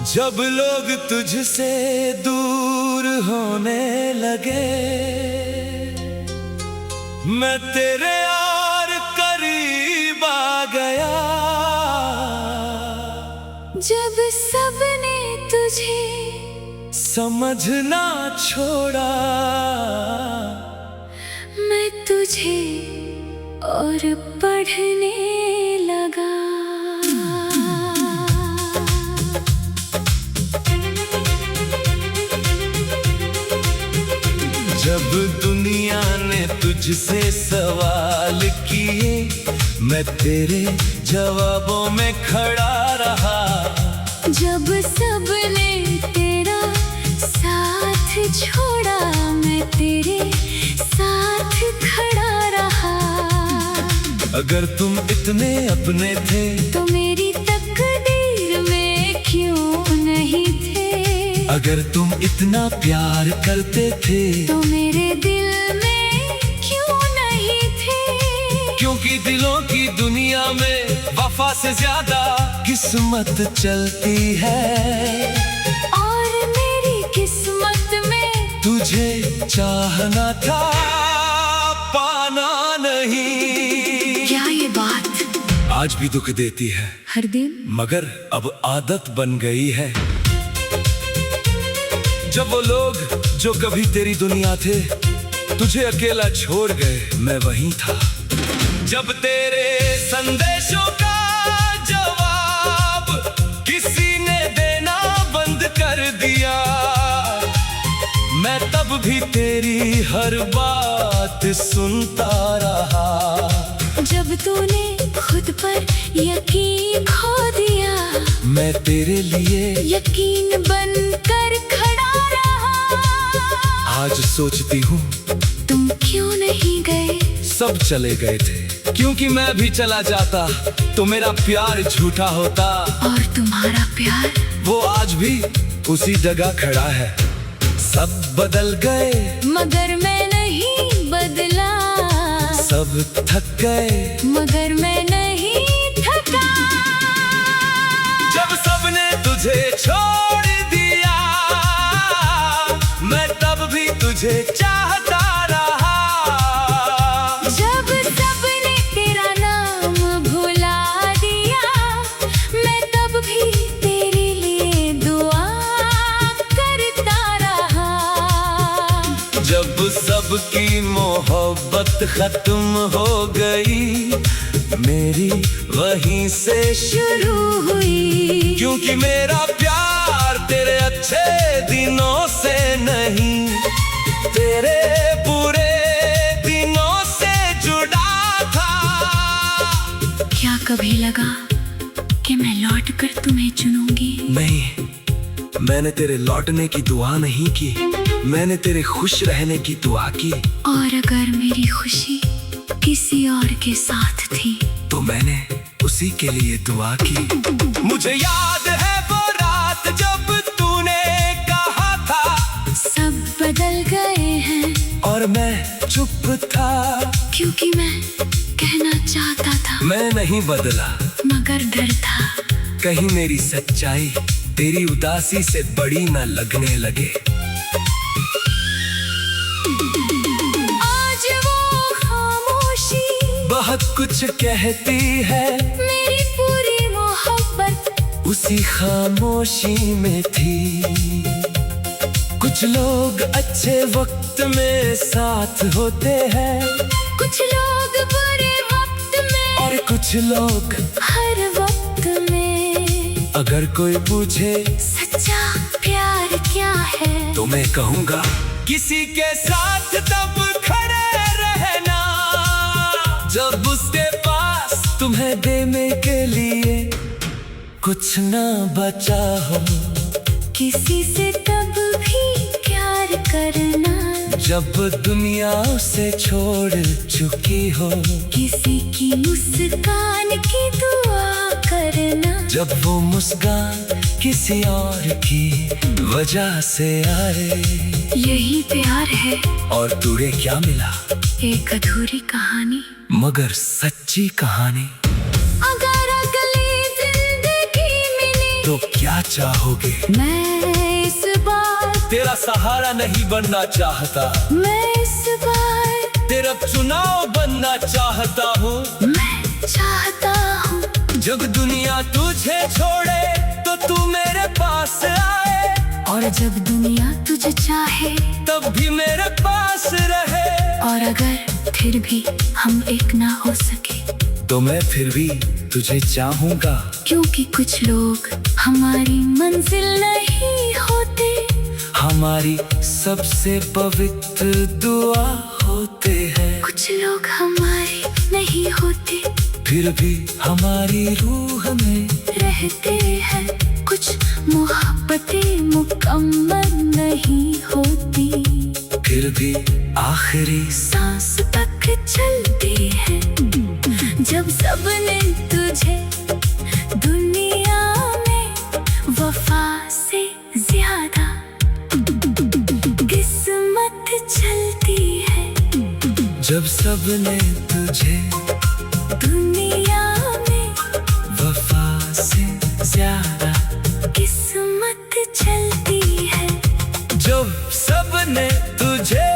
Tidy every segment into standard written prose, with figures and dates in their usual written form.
जब लोग तुझसे दूर होने लगे, मैं तेरे और करीब आ गया। जब सबने तुझे समझना छोड़ा, मैं तुझे और पढ़ने लगा। जब दुनिया ने तुझसे सवाल किए, मैं तेरे जवाबों में खड़ा रहा। जब सबने तेरा साथ छोड़ा, मैं तेरे साथ खड़ा रहा। अगर तुम इतने अपने थे तो मेरी तकदीर में क्यों नहीं थे? अगर तुम इतना प्यार करते थे तो मेरे दिल में क्यों नहीं थे? क्योंकि दिलों की दुनिया में वफा से ज्यादा किस्मत चलती है। और मेरी किस्मत में तुझे चाहना था, पाना नहीं। क्या ये बात आज भी दुख देती है हर दिन? मगर अब आदत बन गई है। जब वो लोग जो कभी तेरी दुनिया थे तुझे अकेला छोड़ गए, मैं वहीं था। जब तेरे संदेशों का जवाब किसी ने देना बंद कर दिया, मैं तब भी तेरी हर बात सुनता रहा। जब तूने खुद पर यकीन खो दिया, मैं तेरे लिए यकीन बनकर खड़ा रहा। आज सोचती हूँ तुम क्यों नहीं गए? सब चले गए थे, क्योंकि मैं भी चला जाता तो मेरा प्यार झूठा होता। और तुम्हारा प्यार वो आज भी उसी जगह खड़ा है। सब बदल गए मगर मैं नहीं बदला। सब थक गए मगर मैं नहीं थका। जब सबने तुझे छोड़ दिया, मैं तब भी तुझे चाहता रहा। जब सबने तेरा नाम भुला दिया, मैं तब भी तेरे लिए दुआ करता रहा। जब सबकी मोहब्बत खत्म हो गई, मेरी वहीं से शुरू हुई। क्योंकि मेरा प्यार तेरे अच्छे दिनों से नहीं, तेरे बुरे दिनों से जुड़ा था। क्या कभी लगा कि मैं लौट कर तुम्हें चुनूंगी? नहीं, मैंने तेरे लौटने की दुआ नहीं की, मैंने तेरे खुश रहने की दुआ की। और अगर मेरी खुशी किसी और के साथ थी तो मैंने उसी के लिए दुआ की। मुझे याद है वो रात जब तूने कहा था सब बदल गए हैं, और मैं चुप था। क्योंकि मैं कहना चाहता था मैं नहीं बदला, मगर डर था कहीं मेरी सच्चाई तेरी उदासी से बड़ी न लगने लगे। आज वो खामोशी बहुत कुछ कहती है, मेरी पूरी मोहब्बत उसी खामोशी में थी। कुछ लोग अच्छे वक्त में साथ होते हैं, कुछ लोग बुरे वक्त में, और कुछ लोग हर वक्त में। अगर कोई पूछे सच्चा प्यार क्या है, तो मैं कहूँगा किसी के साथ तब खड़े रहना जब उसके पास तुम्हें देने के लिए कुछ ना बचा हो। किसी से तब भी प्यार करना जब दुनिया उसे छोड़ चुकी हो, किसी की मुस्कान की दुआ करना जब वो मुस्कान किसी और की वजह से आए। यही प्यार है। और तुझे क्या मिला? एक अधूरी कहानी, मगर सच्ची कहानी। अगर अगली जिंदगी मिली तो क्या चाहोगे? मैं इस बार तेरा सहारा नहीं बनना चाहता, मैं इस बार तेरा चुनाव बनना चाहता हूँ। मैं चाहता हूँ जब दुनिया तुझे छोड़े तो तू मेरे पास आए, और जब दुनिया तुझे चाहे तब भी मेरे पास रहे। और अगर फिर भी हम एक ना हो सके तो मैं फिर भी तुझे चाहूंगा, क्योंकि कुछ लोग हमारी मंजिल नहीं होते, हमारी सबसे पवित्र दुआ होते हैं। कुछ लोग हमारे नहीं होते फिर भी हमारी रूह में रहते हैं। कुछ मोहब्बतें मुकम्मल नहीं होती, फिर भी आखिरी सांस तक चलती है। जब सबने तुझे दुनिया में वफा से ज्यादा किस्मत चलती है, जब सबने तुझे दुनिया में वफा से ज्यादा किस्मत चलती है। जब सबने तुझे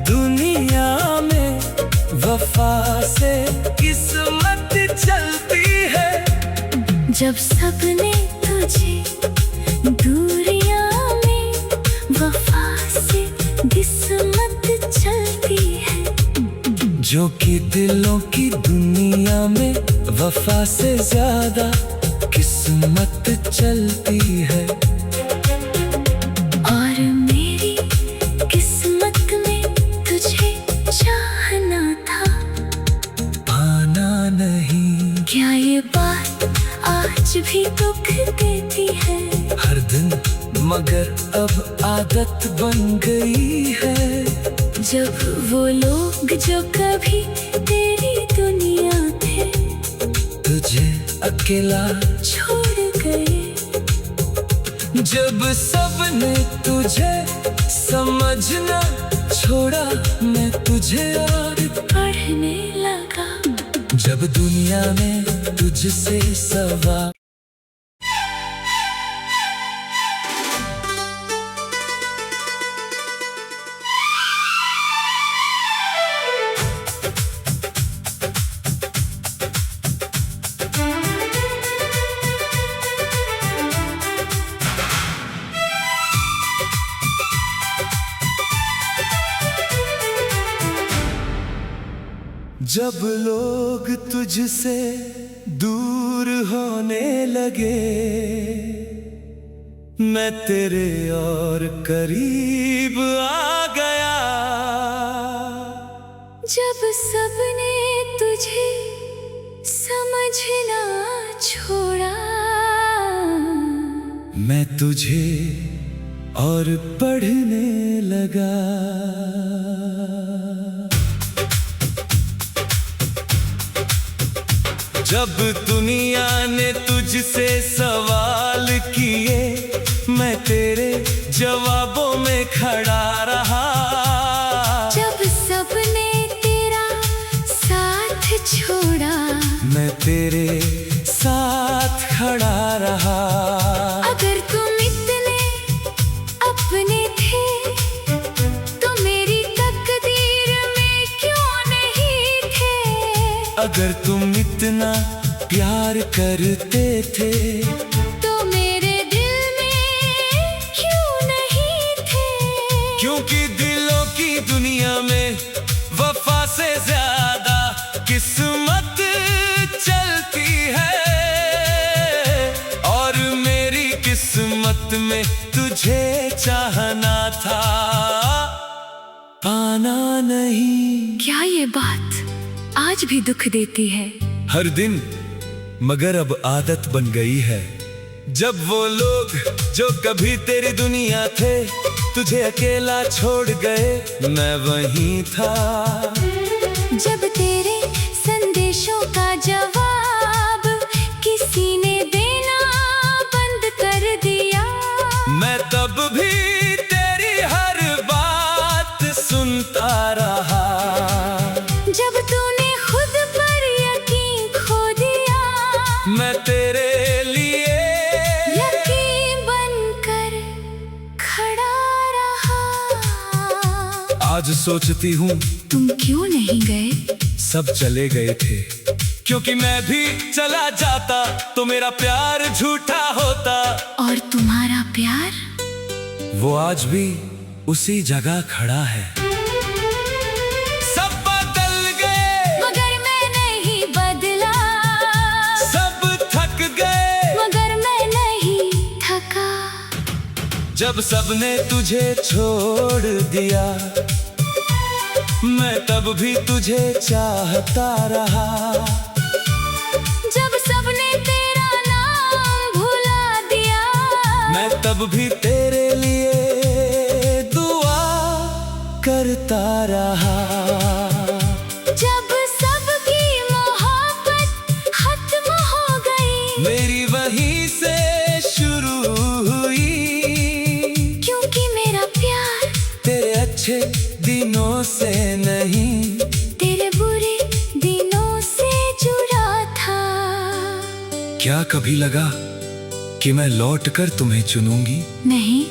दुनिया में वफा से किस्मत चलती है, जब सबने तुझे दुनिया में वफा से किस्मत चलती है। जो कि दिलों की दुनिया में वफा से ज्यादा किस्मत चलती है। और मेरी किस्मत में तुझे चाहना था, पाना नहीं। क्या ये बात आज भी दुख देती है? हर दिन मगर अब आदत बन गई है। जब वो लोग जो कभी तेरी दुनिया थे तुझे अकेला छोड़ गए, जब सबने तुझे समझना छोड़ा, मैं तुझे और पढ़ने लगा। जब दुनिया में तुझसे सवाल जब लोग तुझसे दूर होने लगे, मैं तेरे और करीब आ गया। जब सबने तुझे समझना छोड़ा, मैं तुझे और पढ़ने लगा। जब दुनिया ने तुझसे सवाल किए, मैं तेरे जवाबों में खड़ा रहा। जब सबने तेरा साथ छोड़ा, मैं तेरे साथ खड़ा रहा। अगर तुम इतने अपने थे तो मेरी तकदीर में क्यों नहीं थे? अगर तुम इतना प्यार करते थे तो मेरे दिल में क्यों नहीं थे? क्योंकि दिलों की दुनिया में वफा से ज्यादा किस्मत चलती है। और मेरी किस्मत में तुझे चाहना था, पाना नहीं। क्या ये बात आज भी दुख देती है? हर दिन मगर अब आदत बन गई है। जब वो लोग जो कभी तेरी दुनिया थे तुझे अकेला छोड़ गए, मैं वहीं था। जब तेरे संदेशों का जवाब किसी ने देना बंद कर दिया, मैं तब भी तेरी हर बात सुनता रहा। जब तूने खुद पर यकीन खो दिया, मैं तेरे लिए आज सोचती हूँ तुम क्यों नहीं गए? सब चले गए थे, क्योंकि मैं भी चला जाता तो मेरा प्यार झूठा होता। और तुम्हारा प्यार? वो आज भी उसी जगह खड़ा है। सब बदल गए मगर मैं नहीं बदला, सब थक गए मगर मैं नहीं थका। जब सबने तुझे छोड़ दिया, मैं तब भी तुझे चाहता रहा। जब सबने तेरा नाम भुला दिया, मैं तब भी तेरे लिए दुआ करता रहा। जब सबकी मोहब्बत खत्म हो गई, मेरी वहीं से शुरू हुई, क्योंकि मेरा प्यार तेरे अच्छे दिनों से नहीं, तेरे बुरे दिनों से जुड़ा था। क्या कभी लगा कि मैं लौट कर तुम्हें चुनूंगी? नहीं,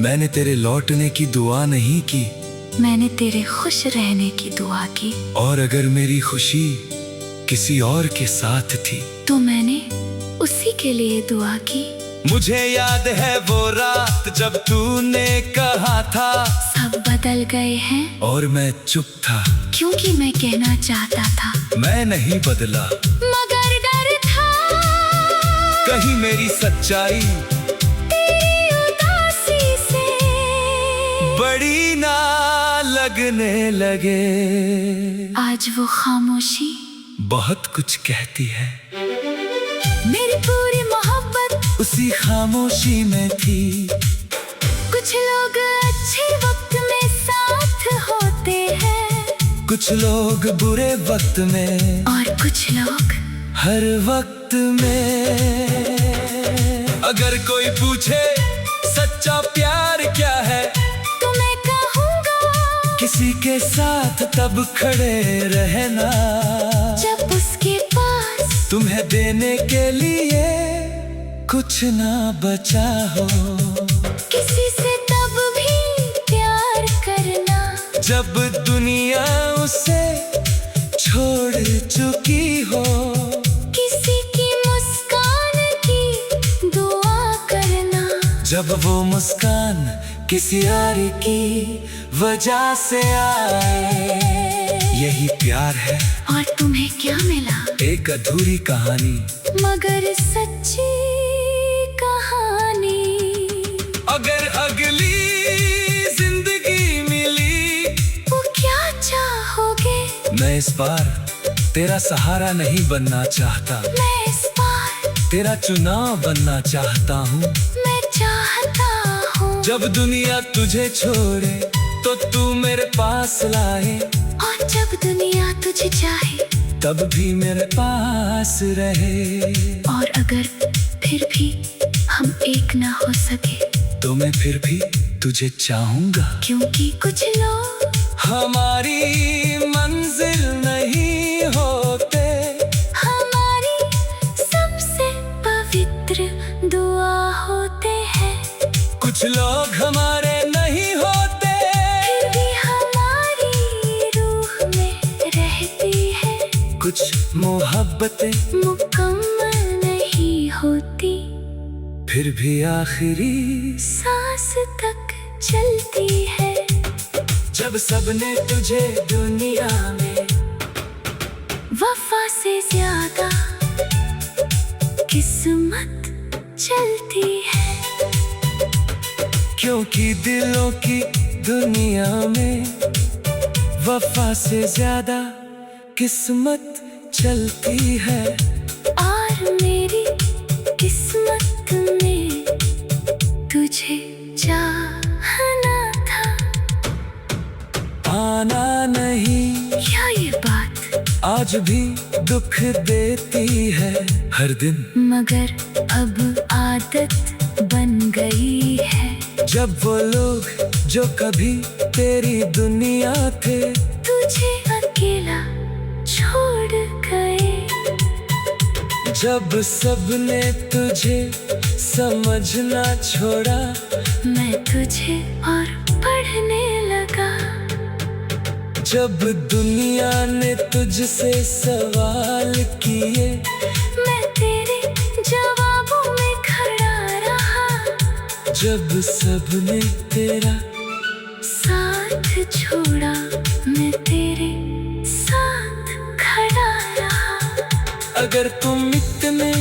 मैंने तेरे लौटने की दुआ नहीं की, मैंने तेरे खुश रहने की दुआ की। और अगर मेरी खुशी किसी और के साथ थी तो मैंने उसी के लिए दुआ की। मुझे याद है वो रात जब तूने कहा था सब बदल गए हैं, और मैं चुप था, क्योंकि मैं कहना चाहता था। मैं नहीं बदला, मगर डर था कहीं मेरी सच्चाई तेरी उदासी से बड़ी ना लगने लगे। आज वो खामोशी बहुत कुछ कहती है, मेरी पूरी मोहब्बत उसी खामोशी में थी। कुछ लोग अच्छे वक्त में साथ होते हैं, कुछ लोग बुरे वक्त में, और कुछ लोग हर वक्त में। अगर कोई पूछे सच्चा प्यार क्या है, तो मैं कहूँगा किसी के साथ तब खड़े रहना, जब उसके पास तुम्हें देने के लिए कुछ ना बचा हो। किसी से तब भी प्यार करना, जब दुनिया उसे छोड़ चुकी हो। किसी की मुस्कान की दुआ करना, जब वो मुस्कान किसी और की वजह से आए। यही प्यार है। और तुम्हें क्या मिला? एक अधूरी कहानी, मगर सच्ची कहानी। अगर अगली जिंदगी मिली, वो क्या चाहोगे? मैं इस बार तेरा सहारा नहीं बनना चाहता, मैं इस बार तेरा चुनाव बनना चाहता हूँ। मैं चाहता हूँ, जब दुनिया तुझे छोड़े तो तू मेरे पास लाए, और जब दुनिया तुझे चाहे तब भी मेरे पास रहे। और अगर फिर भी हम एक ना हो सके, तो मैं फिर भी तुझे चाहूंगा, क्योंकि कुछ लोग हमारी मंजिल नहीं होते, हमारी सबसे पवित्र दुआ होते हैं। कुछ लोग हमारे नहीं होते, फिर भी हमारी रूह में रहती है। कुछ मोहब्बतें मुकम्मल नहीं होती, फिर भी आखिरी सांस तक चलती है। जब सबने तुझे दुनिया में वफा से ज्यादा किस्मत चलती है, क्योंकि दिलों की दुनिया में वफा से ज्यादा किस्मत चलती है। और मेरी किस्मत में तुझे चाहना था। आना नहीं, क्या ये बात आज भी दुख देती है हर दिन, मगर अब आदत बन गई है। जब वो लोग जो कभी तेरी दुनिया थे, तुझे अकेला छोड़ गए। जब सबने तुझे समझना छोड़ा, मैं तुझे और पढ़ने लगा। जब दुनिया ने तुझसे सवाल किए, मैं तेरे जवाबों में खड़ा रहा। जब सबने तेरा साथ छोड़ा, मैं तेरे साथ खड़ा रहा। अगर तुम इतने